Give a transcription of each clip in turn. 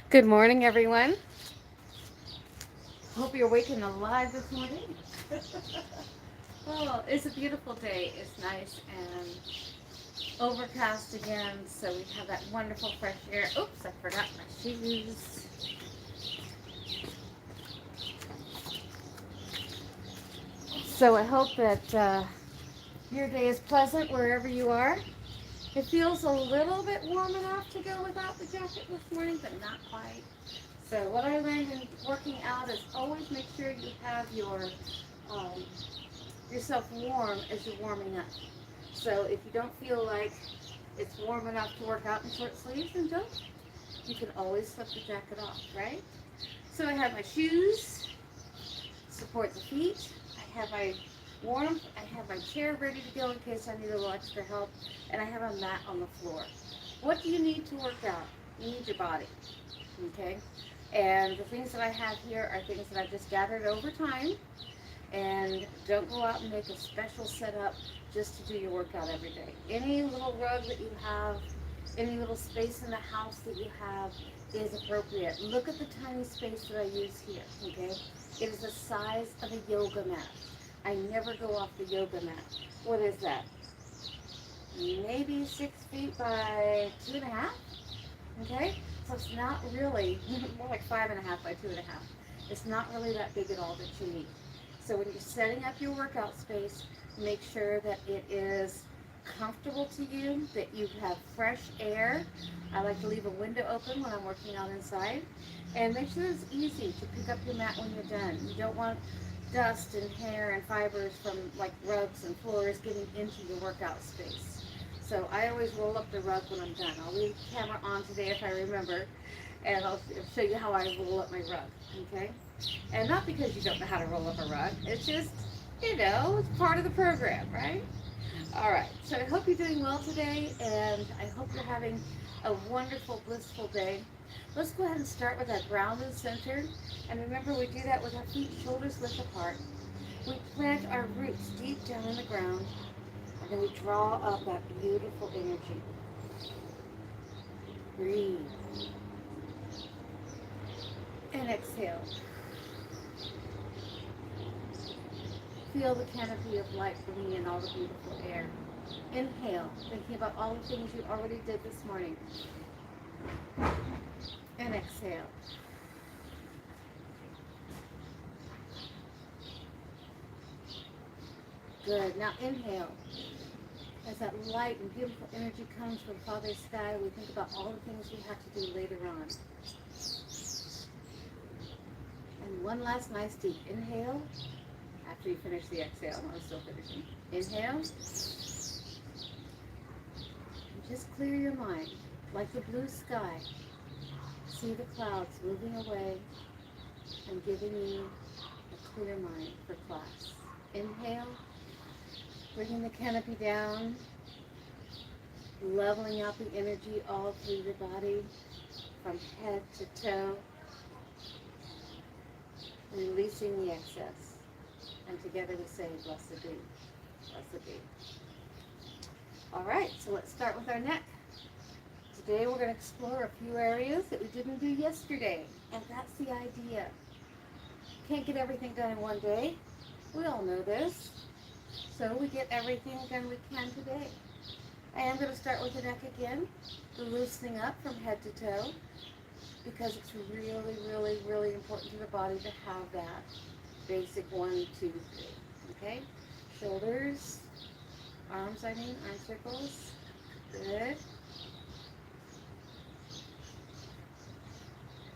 Good morning, everyone. Hope you're waking alive this morning. Well, it's a beautiful day. It's nice and overcast again, so we have that wonderful fresh air. Oops, I forgot my shoes. So I hope that your day is pleasant wherever you are. It feels a little bit warm enough to go without the jacket this morning, but not quite. So what I learned in working out is always make sure you have um, yourself warm as you're warming up. So if you don't feel like it's warm enough to work out in short sleeves, then don't. You can always slip the jacket off, right? So I have my shoes, support the feet. I have my warmth. I have my chair ready to go in case I need a little extra help. And I have a mat on the floor. What do you need to work out? You need your body, okay? And the things that I have here are things that I've just gathered over time. And don't go out and make a special setup just to do your workout every day. Any little rug that you have, any little space in the house that you have is appropriate. Look at the tiny space that I use here, okay? It is the size of a yoga mat. I never go off the yoga mat. What is that? Maybe 6 feet by 2.5, okay? So it's not really, more like 5.5 by 2.5. It's not really that big at all that you need. So when you're setting up your workout space, make sure that it is comfortable to you, that you have fresh air. I like to leave a window open when I'm working out inside. And make sure it's easy to pick up your mat when you're done. You don't want dust and hair and fibers from like rugs and floors getting into your workout space. So I always roll up the rug when I'm done. I'll leave the camera on today if I remember, and I'll show you how I roll up my rug, okay? And not because you don't know how to roll up a rug, it's just, it's part of the program, right? All right, so I hope you're doing well today, and I hope you're having a wonderful, blissful day. Let's go ahead and start with our ground and center. And remember, we do that with our feet, shoulders lift apart. We plant our roots deep down in the ground, and then we draw up that beautiful energy. Breathe. And exhale. Feel the canopy of light bringing in all the beautiful air. Inhale, thinking about all the things you already did this morning. And exhale. Good. Now inhale. As that light and beautiful energy comes from Father's sky, we think about all the things we have to do later on. And one last nice deep inhale. After you finish the exhale, I'm still finishing. Inhale. And just clear your mind. Like the blue sky. See the clouds moving away and giving you a clear mind for class. Inhale. Bringing the canopy down. Leveling out the energy all through your body from head to toe. Releasing the excess. And together we say, blessed be, blessed be. All right, so let's start with our neck. Today we're going to explore a few areas that we didn't do yesterday, and that's the idea. Can't get everything done in one day. We all know this. So we get everything done we can today. I am going to start with the neck again, loosening up from head to toe, because it's really, really, really important to the body to have that basic 1, 2, 3. Okay? Shoulders, arm circles. Good.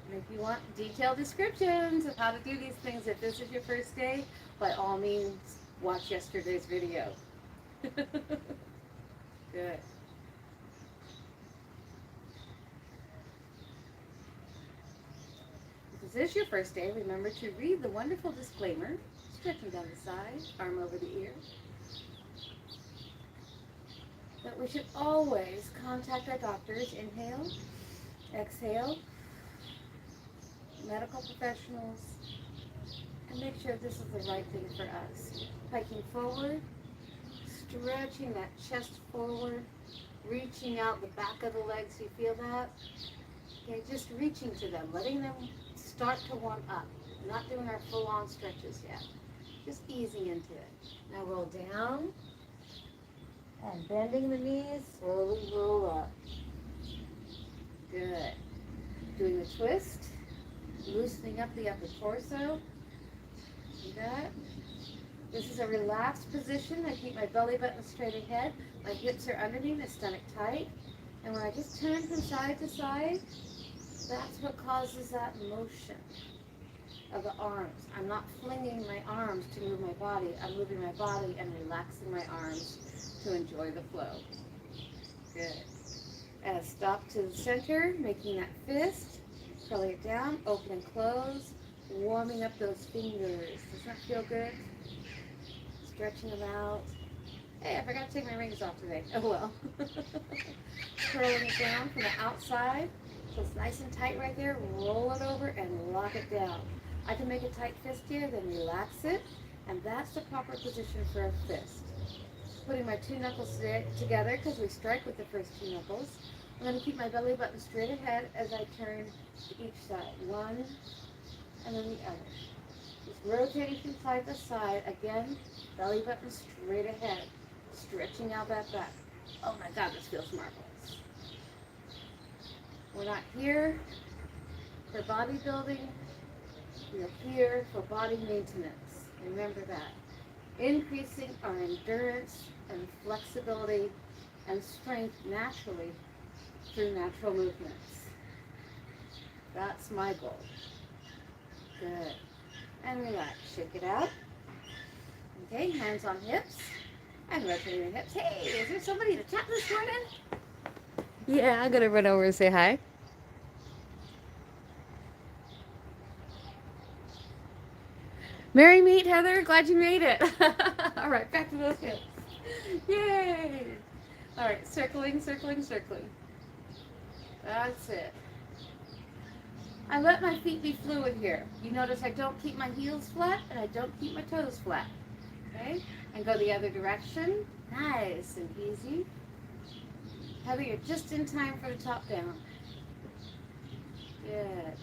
And if you want detailed descriptions of how to do these things, if this is your first day, by all means, watch yesterday's video. Good. If this is your first day, remember to read the wonderful disclaimer, stretching down the side, arm over the ear, that we should always contact our doctors. Inhale, exhale, medical professionals, and make sure this is the right thing for us. Hiking forward, stretching that chest forward, reaching out the back of the legs. You feel that? Okay, just reaching to them, letting them start to warm up. Not doing our full-on stretches yet. Just easing into it. Now roll down and bending the knees, slowly roll up. Good. Doing the twist, loosening up the upper torso. See that? This is a relaxed position. I keep my belly button straight ahead. My hips are underneath, my stomach tight. And when I just turn from side to side, that's what causes that motion of the arms. I'm not flinging my arms to move my body. I'm moving my body and relaxing my arms to enjoy the flow. Good. And stop to the center, making that fist. Curling it down, open and close. Warming up those fingers. Does that feel good? Stretching them out. Hey, I forgot to take my rings off today. Oh well. Curling it down from the outside. So it's nice and tight right there. Roll it over and lock it down. I can make a tight fist here, then relax it. And that's the proper position for a fist. Putting my two knuckles together because we strike with the first two knuckles. I'm going to keep my belly button straight ahead as I turn to each side. One and then the other. Just rotating from side to side. Again, belly button straight ahead. Stretching out that back. Oh my God, this feels marvelous. We're not here for bodybuilding. We're here for body maintenance. Remember that. Increasing our endurance and flexibility and strength naturally through natural movements. That's my goal. Good. And relax. Shake it out. Okay, hands on hips. And rotating your hips. Hey, is there somebody to chat this morning? Yeah, I'm going to run over and say hi. Merry meet, Heather. Glad you made it. All right, back to those hips. Yay. All right, circling, circling, circling. That's it. I let my feet be fluid here. You notice I don't keep my heels flat and I don't keep my toes flat. Okay? And go the other direction. Nice and easy. Heather, you're just in time for the top down. Good.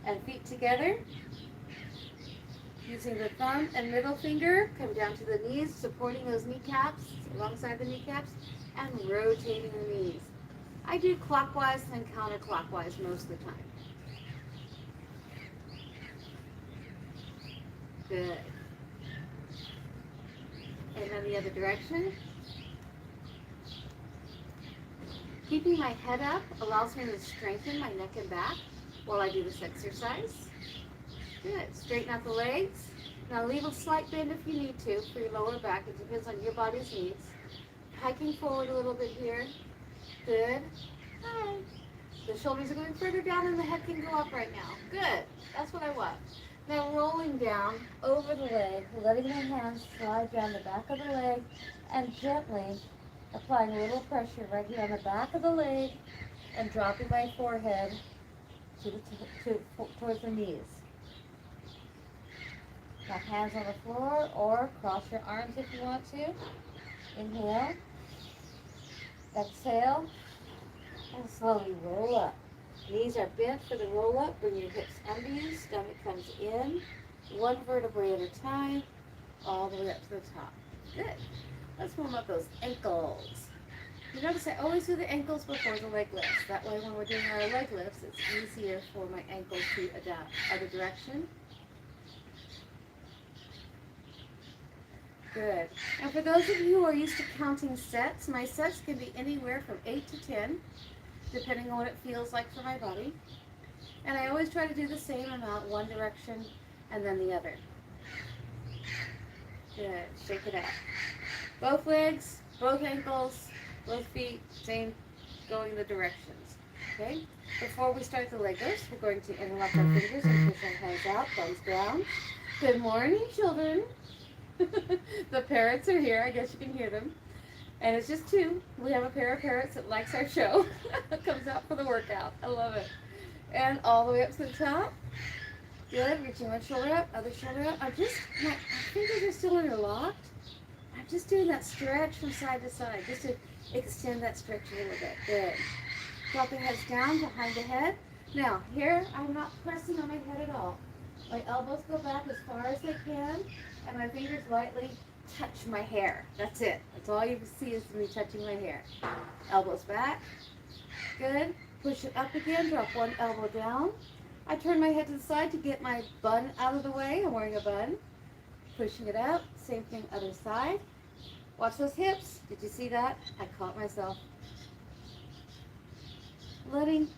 And feet together. Using the thumb and middle finger, come down to the knees, supporting those kneecaps, alongside the kneecaps, and rotating the knees. I do clockwise and counterclockwise most of the time. Good. And then the other direction. Keeping my head up allows me to strengthen my neck and back while I do this exercise. Good. Straighten out the legs. Now leave a slight bend if you need to for your lower back. It depends on your body's needs. Hiking forward a little bit here. Good. Hi. The shoulders are going further down and the head can go up right now. Good. That's what I want. Now rolling down over the leg, letting the hands slide down the back of the leg and gently applying a little pressure right here on the back of the leg and dropping my forehead towards the knees. Now hands on the floor or cross your arms if you want to. Inhale. Exhale. And slowly roll up. Knees are bent for the roll up. Bring your hips under you. Stomach comes in. One vertebrae at a time. All the way up to the top. Good. Let's warm up those ankles. You notice I always do the ankles before the leg lifts. That way when we're doing our leg lifts, it's easier for my ankles to adapt. Other direction. Good. And for those of you who are used to counting sets, my sets can be anywhere from 8 to 10, depending on what it feels like for my body. And I always try to do the same amount, one direction and then the other. Good. Shake it out. Both legs, both ankles, both feet, same, going the directions. Okay? Before we start the leg lifts, we're going to interlock our fingers and push our hands out, thumbs down. Good morning, children. The parrots are here. I guess you can hear them. And it's just two. We have a pair of parrots that likes our show. Comes out for the workout. I love it. And all the way up to the top. Good. Reaching one shoulder up, other shoulder up. My fingers are still interlocked. I'm just doing that stretch from side to side, just to extend that stretch a little bit. Good. Drop the heads down behind the head. Now, here, I'm not pressing on my head at all. My elbows go back as far as they can, and my fingers lightly touch my hair. That's it. That's all you see is me touching my hair. Elbows back. Good. Push it up again. Drop one elbow down. I turn my head to the side to get my bun out of the way. I'm wearing a bun. Pushing it out. Same thing, other side. Watch those hips. Did you see that? I caught myself. Letting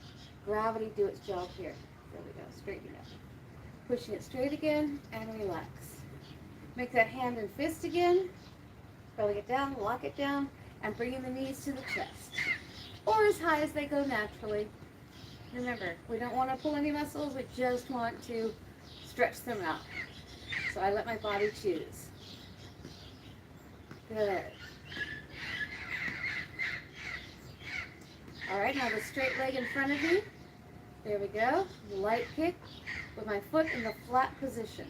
gravity do its job here. There we go. Straighten it up. Pushing it straight again and relax. Make that hand and fist again. Rolling it down, lock it down, and bringing the knees to the chest. Or as high as they go naturally. Remember, we don't want to pull any muscles, we just want to stretch them out. So I let my body choose. Good. All right, now the straight leg in front of me. There we go. Light kick with my foot in the flat position.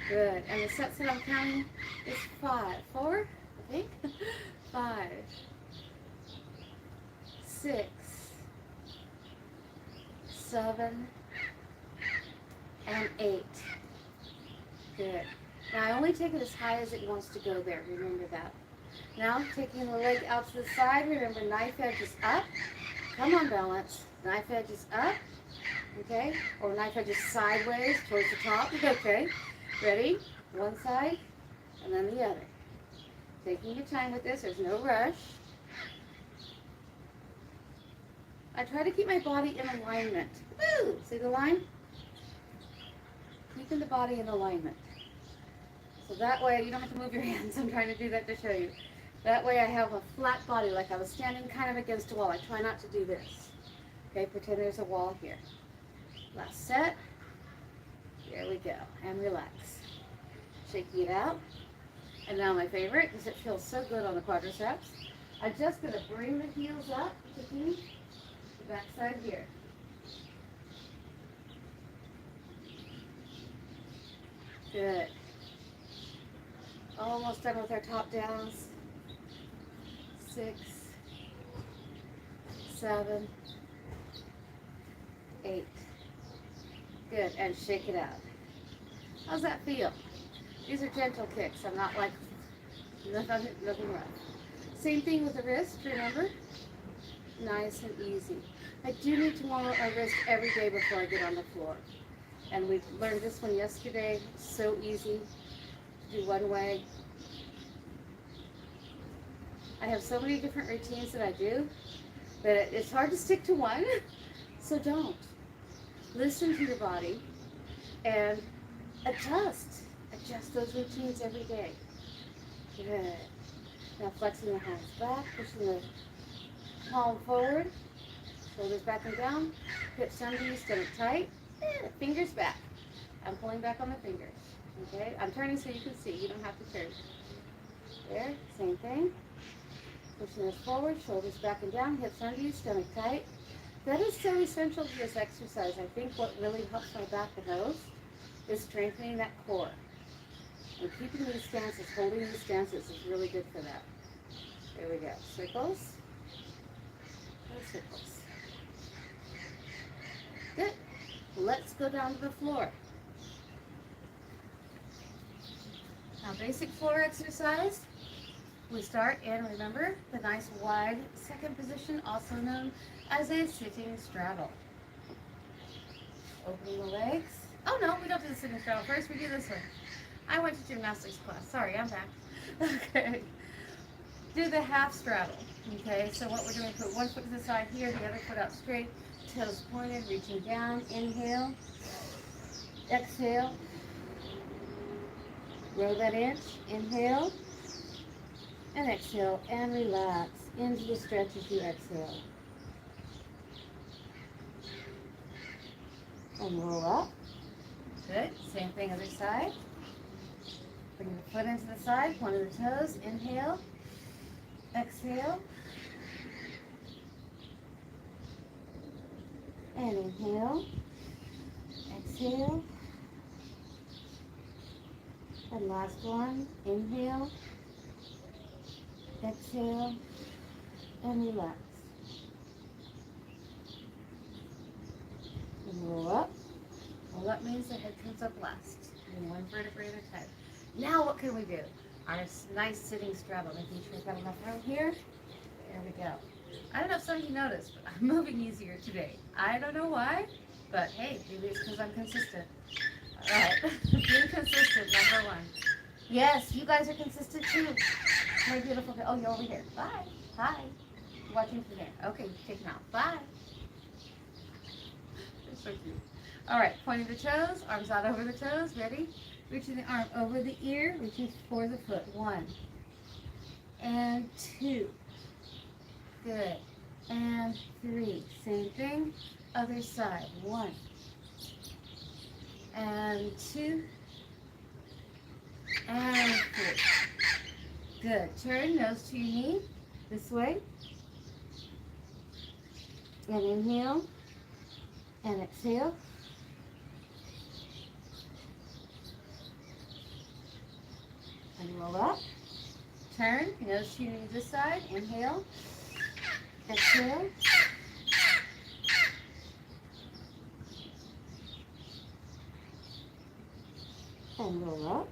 Good. And the sets that I'm counting is 5. 4, I think. 5, 6, 7, and 8. Good. Now I only take it as high as it wants to go there. Remember that. Now taking the leg out to the side. Remember, knife edge is up. Come on, balance. Knife edge is up. Okay. Or knife edge is sideways towards the top. Okay. Ready? One side and then the other. Taking your time with this. There's no rush. I try to keep my body in alignment. Woo! See the line? Keeping the body in alignment. So that way you don't have to move your hands. I'm trying to do that to show you. That way I have a flat body like I was standing kind of against a wall. I try not to do this. Okay, pretend there's a wall here. Last set. There we go. And relax. Shaking it out. And now my favorite, because it feels so good on the quadriceps. I'm just going to bring the heels up to the back side here. Good. Almost done with our top downs. 6, 7, 8. Good, and shake it out. How's that feel? These are gentle kicks. I'm not like nothing rough. Same thing with the wrist, remember? Nice and easy. I do need to warm up my wrist every day before I get on the floor. And we learned this one yesterday. So easy to do one way. I have so many different routines that I do that it's hard to stick to one. So don't. Listen to your body and adjust. Adjust those routines every day. Good. Now flexing the hands back, pushing the palm forward, shoulders back and down, hips under, stomach tight, fingers back. I'm pulling back on the fingers. Okay, I'm turning so you can see. You don't have to turn. There, same thing. Pushing this forward, shoulders back and down, hips under you, stomach tight. That is so essential to this exercise. I think what really helps my back the most is strengthening that core. And keeping these stances, holding these stances is really good for that. There we go. Circles. Circles. Good. Let's go down to the floor. Now, basic floor exercise. We start in, remember, the nice wide second position, also known as a sitting straddle. Opening the legs. Oh no, we don't do the sitting straddle first. We do this one. I went to gymnastics class. Sorry, I'm back. Okay. Do the half straddle. Okay, so what we're doing, put one foot to the side here, the other foot out straight, toes pointed, reaching down. Inhale. Exhale. Roll that inch. Inhale. And exhale. And relax into the stretch as you exhale. And roll up. Good. Same thing other side. Bring the foot into the side, one of the toes. Inhale. Exhale. And inhale. Exhale. And last one. Inhale. Exhale. and relax. And roll up. Well, that means the head comes up last. And one vertebrae at a time. Now what can we do? Our nice sitting straddle. Making sure we've got enough room here. There we go. I don't know if some of you noticed, but I'm moving easier today. I don't know why, but hey, maybe it's because I'm consistent. All right, being consistent, number one. Yes, you guys are consistent too. My beautiful, oh, you're over here. Bye. Hi. Watching from there. Okay, take them out. Bye. They're so cute. All right, pointing the toes, arms out over the toes. Ready? Reaching the arm over the ear, reaching for the foot. 1 and 2. Good. And 3. Same thing. Other side. 1 and 2 and 3. Good. Turn nose to your knee. This way. And inhale. And exhale. And roll up. Turn nose to your knee this side. Inhale. Exhale. And roll up.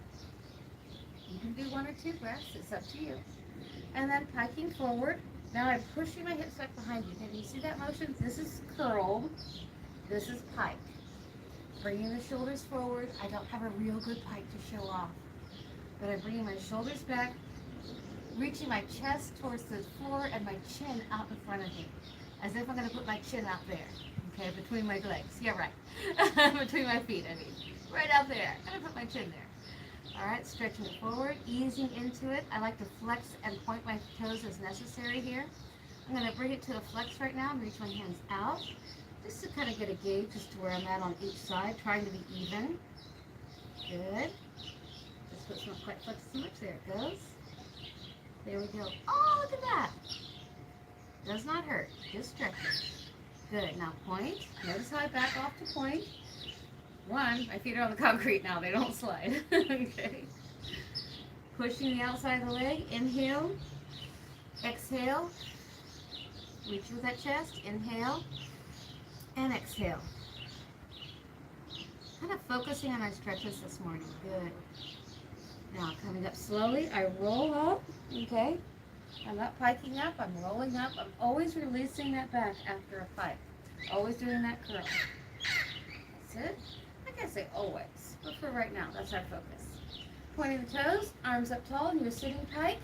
You can do 1 or 2 breaths. It's up to you. And then piking forward. Now I'm pushing my hips back behind you. Can you see that motion? This is curl. This is pike. Bringing the shoulders forward. I don't have a real good pike to show off. But I'm bringing my shoulders back, reaching my chest towards the floor and my chin out in front of me. As if I'm going to put my chin out there. Okay, between my legs. Yeah, right. Between my feet, I mean. Right out there. I'm going to put my chin there. All right, stretching it forward, easing into it. I like to flex and point my toes as necessary here. I'm going to bring it to a flex right now and reach my hands out. Just to kind of get a gauge as to where I'm at on each side, trying to be even. Good. This foot's not quite flexed too much. There it goes. There we go. Oh, look at that. Does not hurt. Just stretching. Good. Now point. Notice how I back off to point. 1, my feet are on the concrete now. They don't slide. Okay. Pushing the outside of the leg. Inhale. Exhale. Reach with that chest. Inhale. And exhale. Kind of focusing on our stretches this morning. Good. Now coming up slowly, I roll up. Okay. I'm not piking up. I'm rolling up. I'm always releasing that back after a pike. Always doing that curl. That's it. I can't say always, but for right now, that's our focus. Pointing the toes, arms up tall in your sitting pike,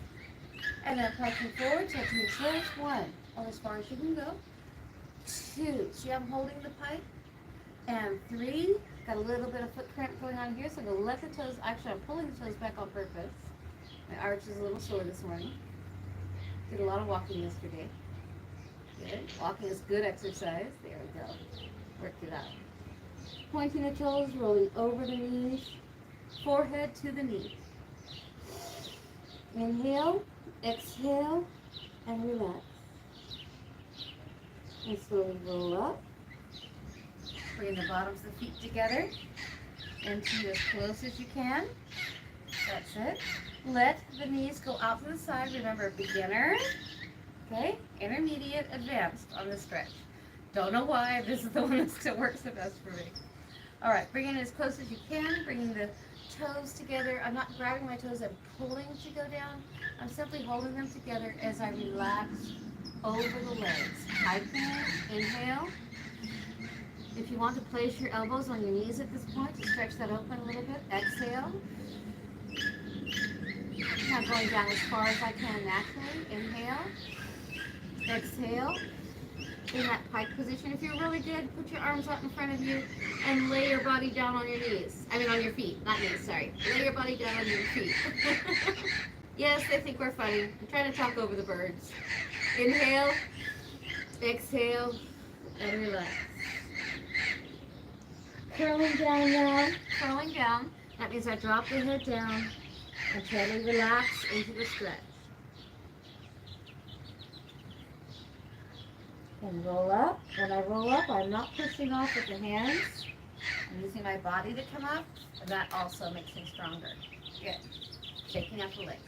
and then piking forward, touching the toes. 1, or as far as you can go. 2, see I'm holding the pike. And 3, got a little bit of foot cramp going on here, so I'm going to let the toes, actually I'm pulling the toes back on purpose. My arch is a little sore this morning. Did a lot of walking yesterday. Good. Walking is good exercise. There we go. Worked it out. Pointing the toes, rolling over the knees, forehead to the knee. Inhale, exhale, and relax. And slowly roll up. Bring the bottoms of the feet together into as close as you can. That's it. Let the knees go out to the side. Remember, beginner, okay, intermediate, advanced on the stretch. Don't know why. This is the one that works the best for me. All right, bring it as close as you can. Bringing the toes together. I'm not grabbing my toes. I'm pulling to go down. I'm simply holding them together as I relax over the legs. Hiking, inhale. If you want to place your elbows on your knees at this point to stretch that open a little bit, exhale. Now going down as far as I can naturally. Inhale. Exhale. In that pike position. If you're really good, put your arms out in front of you and lay your body down on your knees. I mean on your feet, not knees, sorry. Lay your body down on your feet. Yes, they think we're funny. I'm trying to talk over the birds. Inhale. Exhale. And relax. Curling down now. Curling down. That means I drop the head down and gently relax into the stretch. And roll up. When I roll up, I'm not pushing off with the hands. I'm using my body to come up, and that also makes me stronger. Good. Shaking out the legs.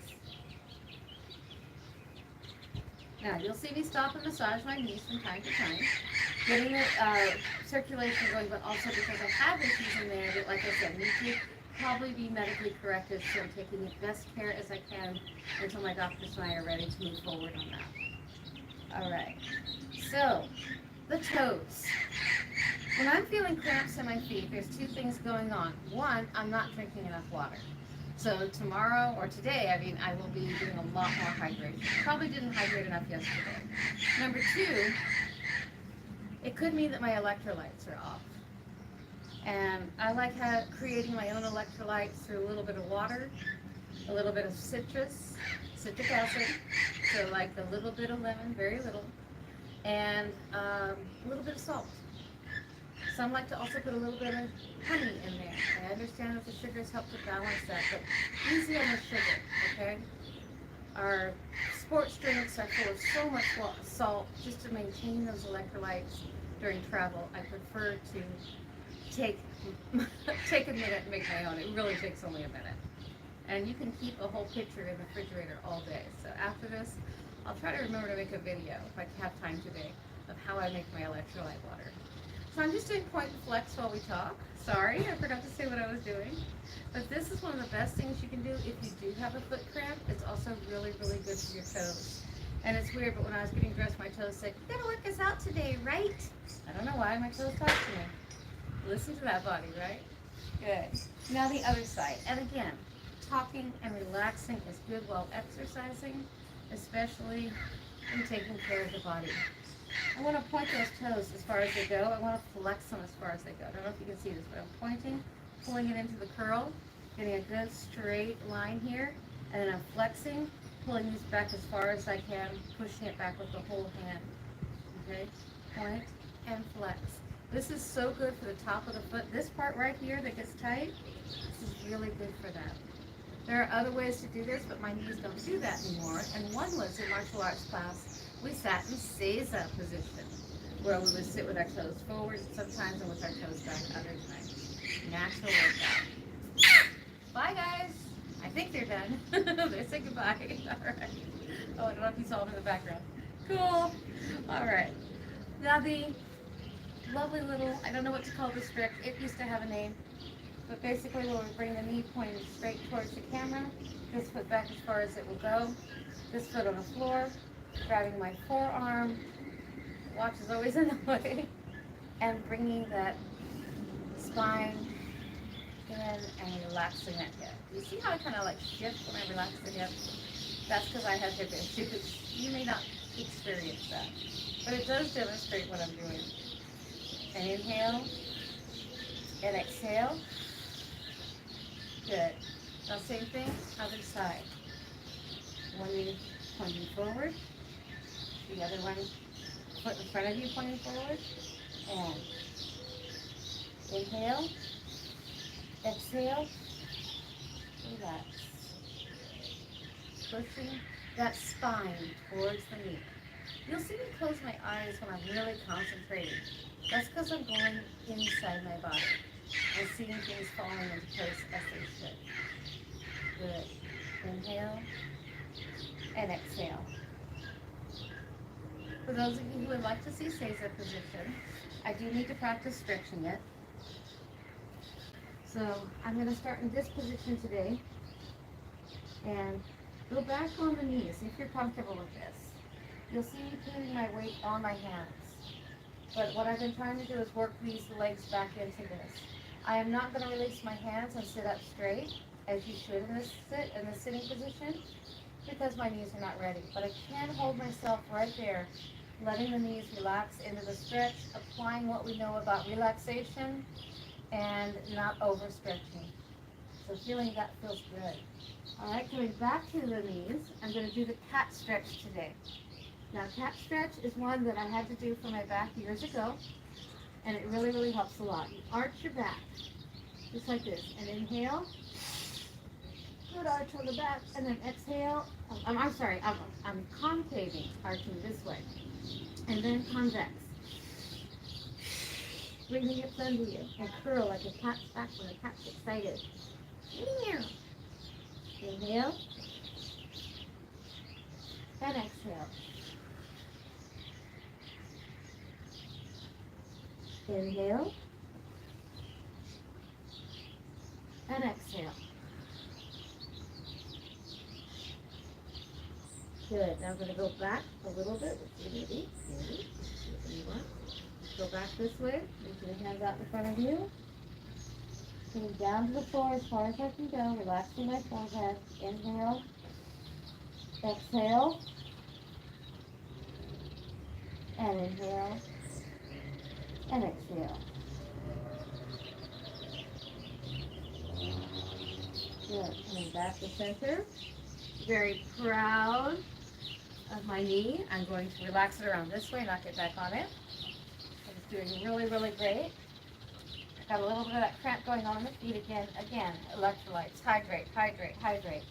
Now, you'll see me stop and massage my knees from time to time, getting the circulation going, but also because I have issues in there that, like I said, need to probably be medically corrected, so I'm taking the best care as I can until my doctors and I are ready to move forward on that. All right, so the toes. When I'm feeling cramps in my feet, there's two things going on. One, I'm not drinking enough water. So tomorrow or today, I will be doing a lot more hydration. Probably didn't hydrate enough yesterday. Number two, it could mean that my electrolytes are off. And I like creating my own electrolytes through a little bit of water, a little bit of citric acid, so like a little bit of lemon, very little, and a little bit of salt. Some like to also put a little bit of honey in there. I understand that the sugars help to balance that, but easy on the sugar, okay? Our sports drinks are full of so much salt just to maintain those electrolytes during travel. I prefer to take a minute and make my own. It really takes only a minute. And you can keep a whole pitcher in the refrigerator all day. So after this, I'll try to remember to make a video, if I have time today, of how I make my electrolyte water. So I'm just doing point and flex while we talk. Sorry, I forgot to say what I was doing. But this is one of the best things you can do if you do have a foot cramp. It's also really, really good for your toes. And it's weird, but when I was getting dressed, my toes said, "You gotta work us out today, right?" I don't know why my toes talk to me. Listen to that body, right? Good. Now the other side. And again, talking and relaxing is good while exercising, especially in taking care of the body. I want to point those toes as far as they go. I want to flex them as far as they go. I don't know if you can see this, but I'm pointing, pulling it into the curl, getting a good straight line here, and then I'm flexing, pulling these back as far as I can, pushing it back with the whole hand. Okay? Point and flex. This is so good for the top of the foot. This part right here that gets tight, this is really good for that. There are other ways to do this, but my knees don't do that anymore. And one was in martial arts class, we sat in Seiza position, where we would sit with our toes forward sometimes and with our toes back other times. Natural workout. Bye guys. I think they're done. They say goodbye. All right. Oh, I don't know if you saw them in the background. Cool. All right. Now the lovely little, I don't know what to call this trick. It used to have a name. But basically when we bring the knee pointed straight towards the camera, this foot back as far as it will go, this foot on the floor, grabbing my forearm, watch is always in the way, and bringing that spine in and relaxing that hip. You see how I kind of like shift when I relax the hip? That's because I have hip issues. You may not experience that, but it does demonstrate what I'm doing. And inhale and exhale. Good. Now same thing, other side. One knee pointing forward, the other one foot in front of you pointing forward, and inhale, exhale, relax. Pushing that spine towards the knee. You'll see me close my eyes when I'm really concentrating. That's because I'm going inside my body and seeing things falling into place as they should. Good. Inhale and exhale. For those of you who would like to see Seiza position, I do need to practice stretching it. So I'm going to start in this position today and go back on the knees if you're comfortable with this. You'll see me putting my weight on my hands. But what I've been trying to do is work these legs back into this. I am not going to release my hands and sit up straight, as you should in this sitting position, because my knees are not ready. But I can hold myself right there, letting the knees relax into the stretch, applying what we know about relaxation and not overstretching. So feeling that feels good. All right, coming back to the knees, I'm going to do the cat stretch today. Now, cat stretch is one that I had to do for my back years ago, and it really, really helps a lot. You arch your back, just like this, and inhale. Good arch on the back, and then exhale. I'm concaving, arching this way, and then convex. Bring the hips under you and curl like a cat's back when a cat's excited. Inhale and exhale. Inhale. And exhale. Good. Now I'm going to go back a little bit. Maybe. Go back this way. Reach your hands out in front of you. Coming down to the floor as far as I can go. Relaxing my forehead. Inhale. Exhale. And inhale. And exhale. Good. Coming back to center. Very proud of my knee. I'm going to relax it around this way, not get back on it. It's doing really, really great. I've got a little bit of that cramp going on in the feet again. Again, electrolytes. Hydrate, hydrate, hydrate.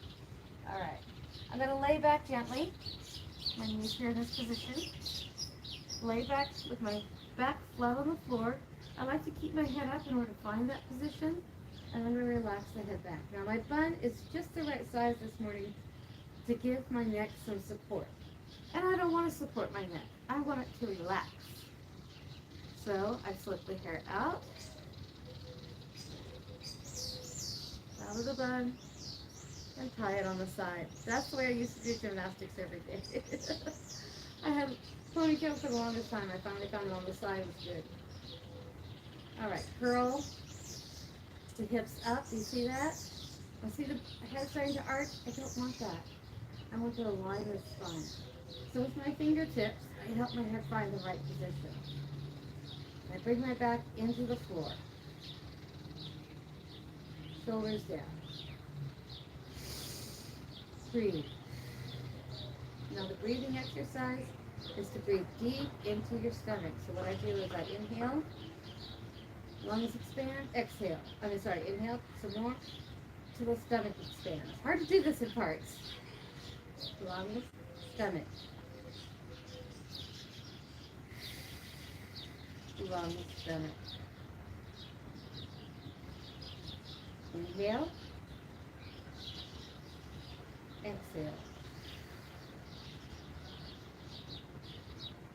All right. I'm going to lay back gently. My knees here in this position. Lay back with my back flat on the floor. I like to keep my head up in order to find that position. And I'm going to relax the head back. Now my bun is just the right size this morning to give my neck some support. And I don't want to support my neck. I want it to relax. So I slip the hair out of the bun, and tie it on the side. That's the way I used to do gymnastics every day. I had ponytail for the longest time. I finally found it on the side was good. All right, curl the hips up. Do you see that? I see the head starting to arch. I don't want that. I want to align the spine. So with my fingertips, I help my head find the right position. I bring my back into the floor. Shoulders down. Breathe. Now the breathing exercise is to breathe deep into your stomach. So what I do is I inhale, lungs expand, exhale. Inhale some more till the stomach expands. Hard to do this in parts. Lungs, stomach. Lungs, stomach. Inhale. Exhale.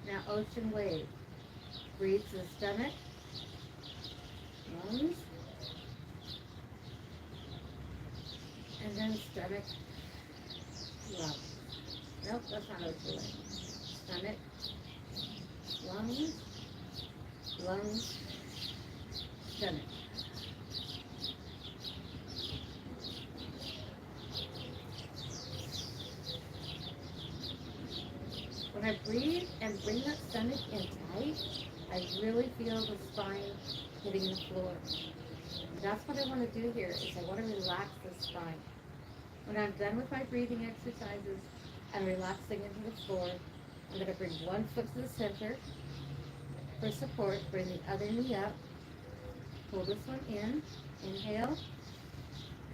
Now ocean wave. Breathe to the stomach. Lungs. And then stomach. Lungs. Nope, that's not ocean wave. Stomach. Lungs. Lungs. Stomach. When I breathe and bring that stomach in tight, I really feel the spine hitting the floor. And that's what I want to do here, is I want to relax the spine. When I'm done with my breathing exercises and relaxing into the floor, I'm going to bring one foot to the center for support. Bring the other knee up. Pull this one in. Inhale.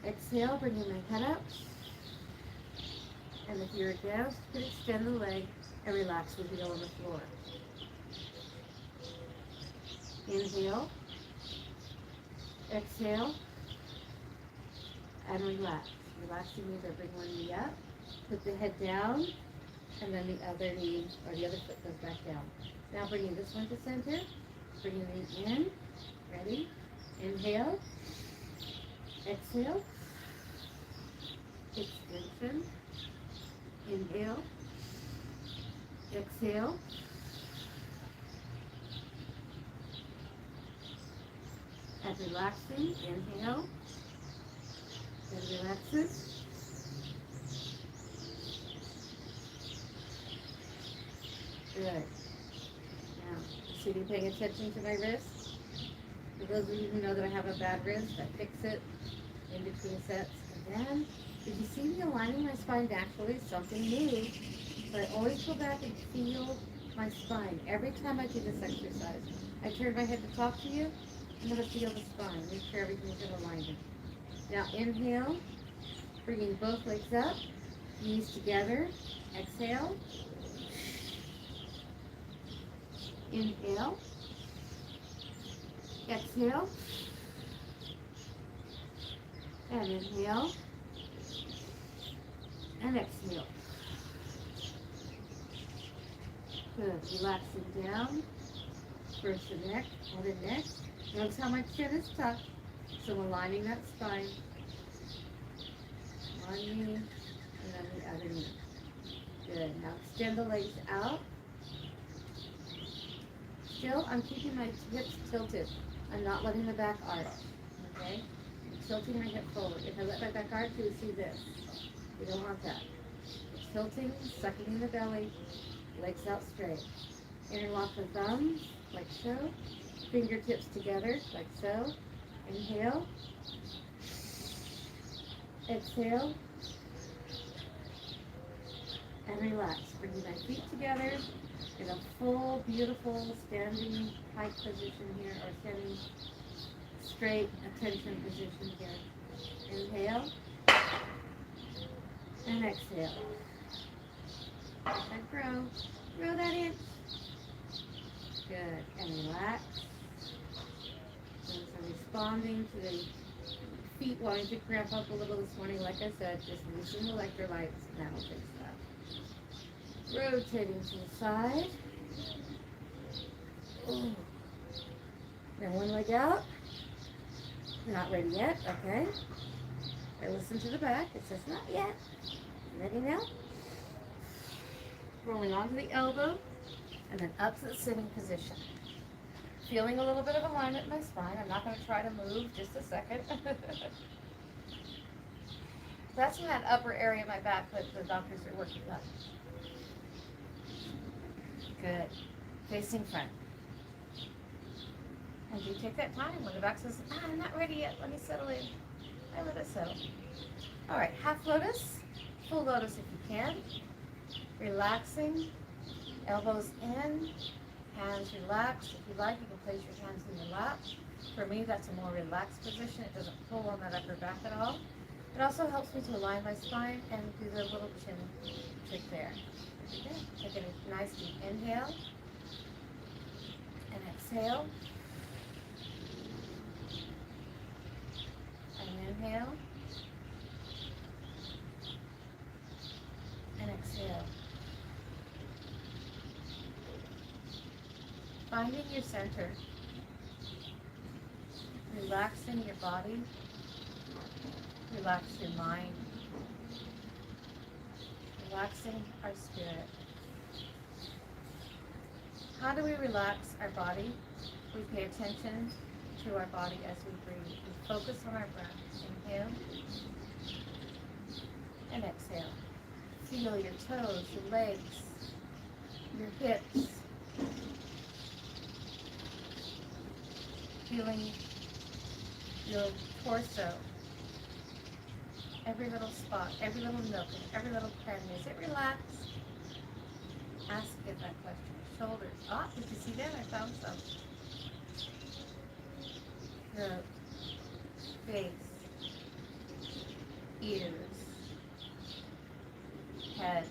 Exhale, bringing my head up. And if you're a guest, you can extend the leg and relax with the heel on the floor. Inhale. Exhale. And relax. Relaxing means I bring one knee up, put the head down, and then the other knee, or the other foot goes back down. Now bringing this one to center, bringing the knee in. Ready? Inhale. Exhale. Extension. Inhale. Exhale. And relaxing. Inhale. And relaxes. Good. Now, sitting, paying attention to my wrist. For those of you who know that I have a bad wrist, I fix it in between sets. And then, did you see me aligning my spine naturally? Something new. So I always go back and feel my spine. Every time I do this exercise, I turn my head to talk to you. I'm going to feel the spine. Make sure everything's in alignment. Now inhale, bringing both legs up, knees together. Exhale. Inhale. Exhale. And inhale. And exhale. Good. Relaxing down. First the neck, or the neck. Notice how my chin is tucked. So I'm aligning that spine. One knee, and then the other knee. Good. Now extend the legs out. Still, I'm keeping my hips tilted. I'm not letting the back arch. Okay? I'm tilting my hip forward. If I let my back arch, you would see this. We don't want that. It's tilting, sucking in the belly, legs out straight. Interlock the thumbs, like so. Fingertips together, like so. Inhale. Exhale. And relax. Bringing my feet together in a full, beautiful standing pike position here, or standing straight attention position here. Inhale. And exhale. And grow. Grow that inch. Good. And relax. So responding to the feet wanting to cramp up a little this morning, like I said, just loosen the electrolytes, and that'll fix that. Rotating to the side. Ooh. Now one leg out. Not ready yet, okay. I listen to the back. It says not yet. Ready now? Rolling onto the elbow, and then up to the sitting position. Feeling a little bit of alignment in my spine. I'm not going to try to move, just a second. That's in that upper area of my back that the doctors are working on. Good. Facing front. And you take that time when the back says, I'm not ready yet, let me settle in. I let it settle. All right, half lotus, full lotus if you can. Relaxing, elbows in, hands relaxed. If you like, you can place your hands in your lap. For me, that's a more relaxed position. It doesn't pull on that upper back at all. It also helps me to align my spine and do the little chin trick there. Okay. Take a nice deep inhale and exhale. And inhale and exhale. Finding your center, relaxing your body, relax your mind, relaxing our spirit. How do we relax our body? We pay attention to our body as we breathe. We focus on our breath. Inhale and exhale. Feel your toes, your legs, your hips. Feeling your torso, every little spot, every little nook, and every little cranny. Is it relaxed? Ask it that question. Shoulders. Ah, did you see that? I found some. Throat, face, ears, head,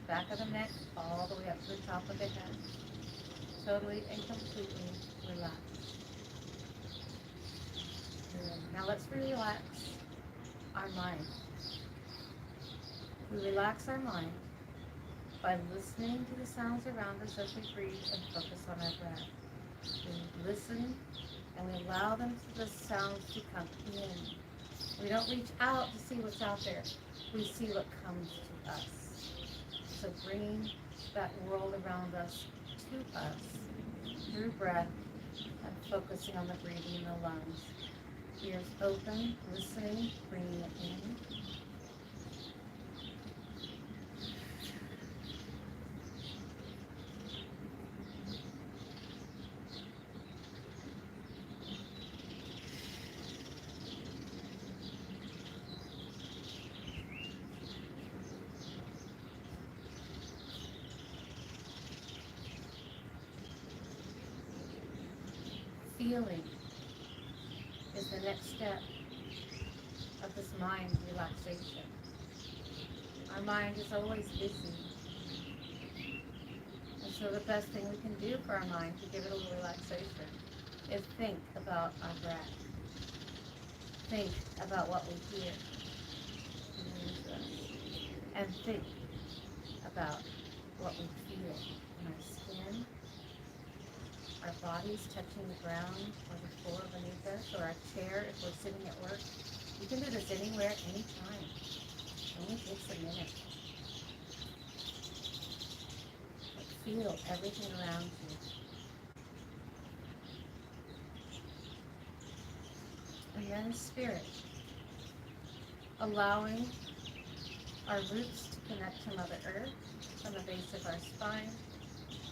back of the neck, all the way up to the top of the head. Totally and completely relaxed. Now let's relax our mind. We relax our mind by listening to the sounds around us as we breathe and focus on our breath. We listen and we allow the sounds to come in. We don't reach out to see what's out there. We see what comes to us. So bringing that world around us to us through breath and focusing on the breathing in the lungs. Ears open, listening, bringing it in. Feeling is the next step of this mind relaxation. Our mind is always busy. And so the best thing we can do for our mind to give it a little relaxation is think about our breath. Think about what we hear. And think about what we feel in our skin, our bodies touching the ground or the floor beneath us, or our chair if we're sitting at work. You can do this anywhere, anytime. It only takes a minute. But feel everything around you. And you're in spirit, allowing our roots to connect to Mother Earth from the base of our spine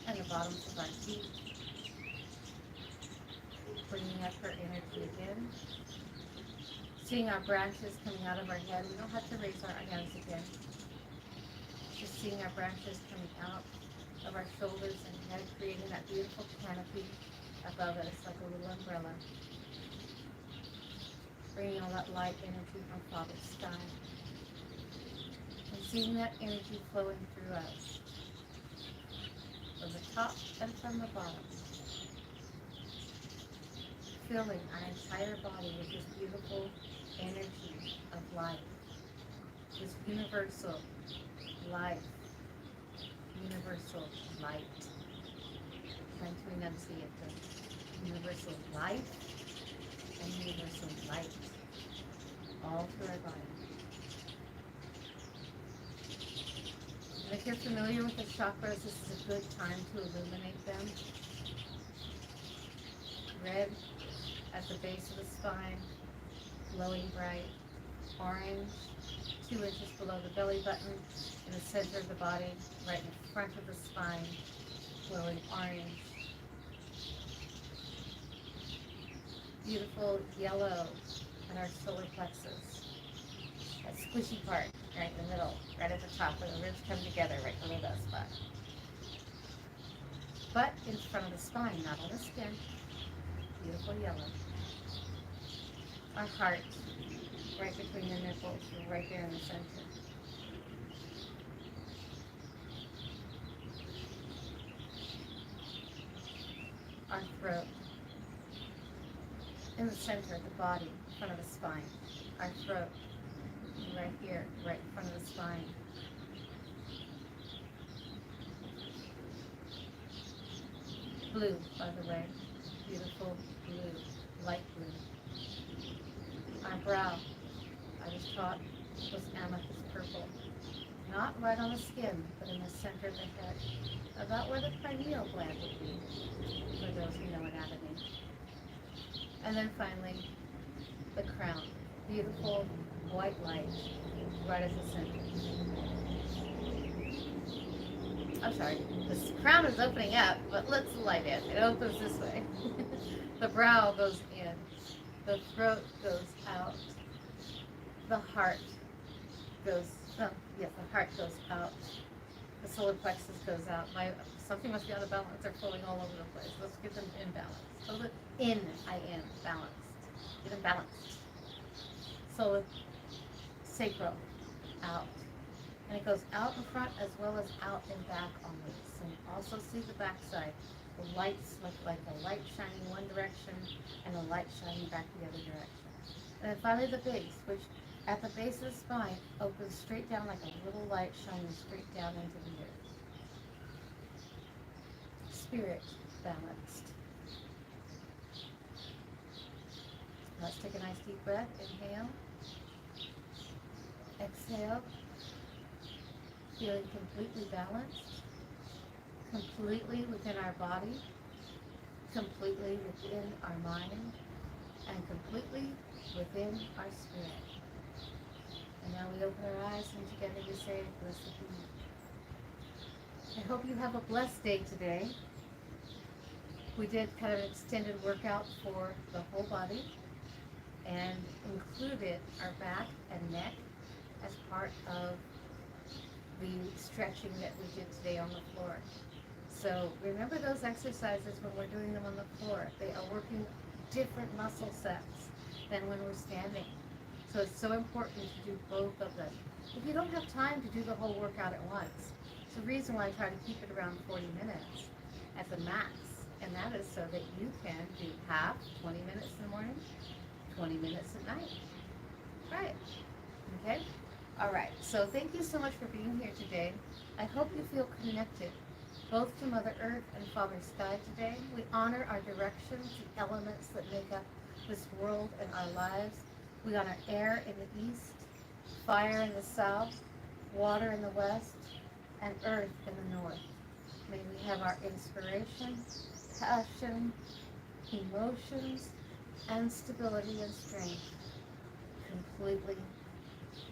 and the bottoms of our feet. Bringing up her energy again. Seeing our branches coming out of our head. We don't have to raise our hands again. Just seeing our branches coming out of our shoulders and head, creating that beautiful canopy above us like a little umbrella. Bringing all that light energy from Father's sky. And seeing that energy flowing through us. From the top and from the bottom. Filling our entire body with this beautiful energy of life. This universal life. Universal light. Trying to enunciate the universal life and universal light. All through our body. And if you're familiar with the chakras, this is a good time to illuminate them. Red at the base of the spine, glowing bright. Orange, 2 inches below the belly button, in the center of the body, right in front of the spine, glowing orange. Beautiful yellow at our solar plexus. That squishy part, right in the middle, right at the top where the ribs come together, right below that spot. But in front of the spine, not on the skin. Beautiful yellow. Our heart, right between the nipples, right there in the center. Our throat, in the center of the body, in front of the spine. Our throat, right here, right in front of the spine. Blue, by the way, beautiful blue, light blue. Our brow, I was taught, was amethyst purple. Not right on the skin, but in the center of the head, about where the pineal gland would be, for those who know anatomy. And then finally, the crown, beautiful white light, right at the center. I'm sorry, this crown is opening up, but let's light it. It opens this way. The brow goes in. The throat goes out. The heart goes, the heart goes out. The solar plexus goes out. Something must be out of balance. They're flowing all over the place. Let's get them in balance. So the in, balanced. Get them balanced. Solar, sacral, out. And it goes out in front as well as out and back on this. And also see the back side. The lights look like a light shining one direction and a light shining back the other direction. And then finally the base, which at the base of the spine opens straight down like a little light shining straight down into the earth. Spirit balanced. Let's take a nice deep breath. Inhale. Exhale. Feeling completely balanced. Completely within our body, completely within our mind, and completely within our spirit. And now we open our eyes and together we say, blessed be. I hope you have a blessed day today. We did kind of an extended workout for the whole body and included our back and neck as part of the stretching that we did today on the floor. So remember those exercises when we're doing them on the floor. They are working different muscle sets than when we're standing. So it's so important to do both of them. If you don't have time to do the whole workout at once, it's the reason why I try to keep it around 40 minutes at the max. And that is so that you can do half, 20 minutes in the morning, 20 minutes at night. Right? Okay? All right. So thank you so much for being here today. I hope you feel connected both to Mother Earth and Father Sky today. We honor our directions, the elements that make up this world and our lives. We honor air in the east, fire in the south, water in the west, and earth in the north. May we have our inspiration, passion, emotions, and stability and strength completely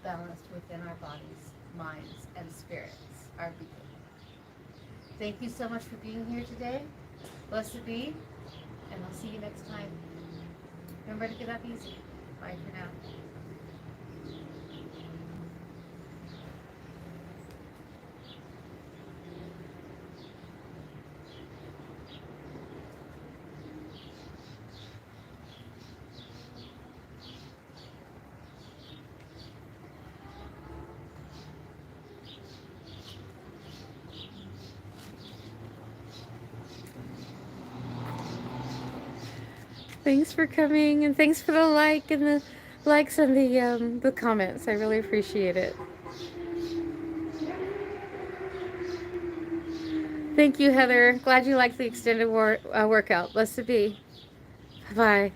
balanced within our bodies, minds, and spirits, our being. Thank you so much for being here today. Blessed be, and I'll see you next time. Remember to get up easy. Bye for now. Thanks for coming, and thanks for the like and the likes and the comments. I really appreciate it. Thank you, Heather. Glad you liked the extended workout. Blessed be. Bye.